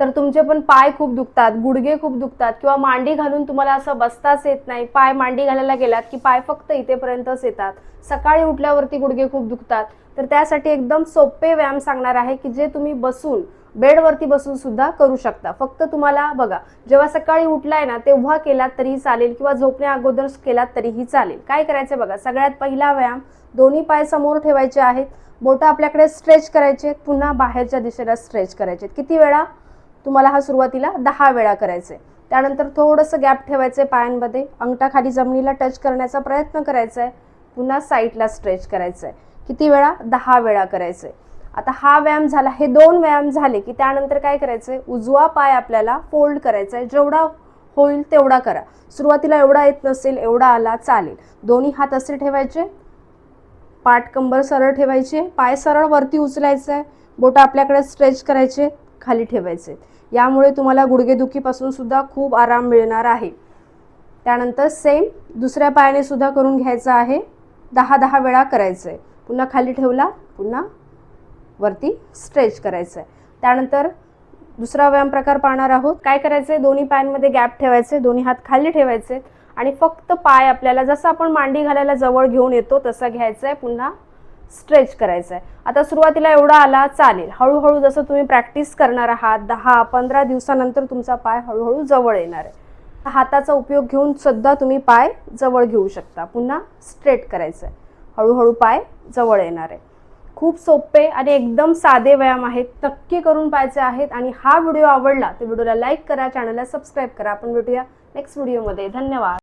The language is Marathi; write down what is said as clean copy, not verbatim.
तर तुमचे पण पाय खूप दुखतात, गुडघे खूप दुखतात किंवा मांडी घालून तुम्हाला असं बसताच येत नाही, पाय मांडी घालायला गेलात की पाय फक्त इथेपर्यंतच येतात, सकाळी उठल्यावरती गुडघे खूप दुखतात, तर त्यासाठी एकदम सोपे व्यायाम सांगणार आहे की जे तुम्ही बसून बेडवरती बसून सुद्धा करू शकता। फक्त तुम्हाला बघा, जेव्हा सकाळी उठलाय ना तेव्हा केलात तरीही चालेल किंवा झोपण्या अगोदर केलात तरीही चालेल। काय करायचं बघा, सगळ्यात पहिला व्यायाम, दोन्ही पाय समोर ठेवायचे आहेत, बोट आपल्याकडे स्ट्रेच करायचे, पुन्हा बाहेरच्या दिशेला स्ट्रेच करायचे। किती वेळा तुम्हाला हा सुरुवातीला 10 वेळा करायचे। त्यानंतर थोडंसं गॅप ठेवायचे पायांमध्ये, अंगठा खाली जमिनीला टच करण्याचा प्रयत्न करायचा आहे, पुन्हा साईडला स्ट्रेच करायचं आहे। किती वेळा? 10 वेळा करायचे। आता हा व्यायाम झाला, हे 2 व्यायाम झाले की त्यानंतर काय करायचंय, उजवा पाय आपल्याला फोल्ड करायचा आहे, जेवढा होईल तेवढा करा। सुरुवातीला एवढा येत नसेल, एवढा आला चालेल। दोन्ही हात असे ठेवायचे, पाठ कंबर सरळ ठेवायचे, पाय सरळ वरती उचलायचे आहे, बोट आपल्याकडे स्ट्रेच करायचे, खाली ठेवायचे। यामुळे तुम्हाला गुडघेदुखीपासून सुद्धा खूप आराम मिळणार आहे। त्यानंतर सेम दुसऱ्या पायाने सुद्धा करून घ्यायचं आहे, 10-10 वेळा करायचं आहे। पुन्हा खाली ठेवला, पुन्हा वरती स्ट्रेच करायचं आहे। त्यानंतर दुसरा व्यायाम प्रकार पाहणार आहोत। काय करायचंय, दोन्ही पायांमध्ये गॅप ठेवायचे, दोन्ही हात खाली ठेवायचे आणि फक्त पाय आपल्याला जसं आपण मांडी घालायला जवळ घेऊन येतो तसं घ्यायचं आहे, पुन्हा स्ट्रेच करायचं आहे। आता सुरुवातीला एवढा आला चालेल, हळूहळू जसं तुम्ही प्रॅक्टिस करणार आहात 10-15 दिवसानंतर तुमचा पाय हळूहळू जवळ येणार आहे। हाताचा उपयोग घेऊन सुद्धा तुम्ही पाय जवळ घेऊ शकता, पुन्हा स्ट्रेट करायचं आहे, हळूहळू पाय जवळ येणार आहे। खूप सोपे आणि एकदम साधे व्यायाम आहेत, नक्की करून पाहायचे आहेत। आणि हा व्हिडिओ आवडला तर व्हिडिओला लाईक करा, चॅनलला सबस्क्राईब करा। आपण भेटूया नेक्स्ट व्हिडिओमध्ये। धन्यवाद।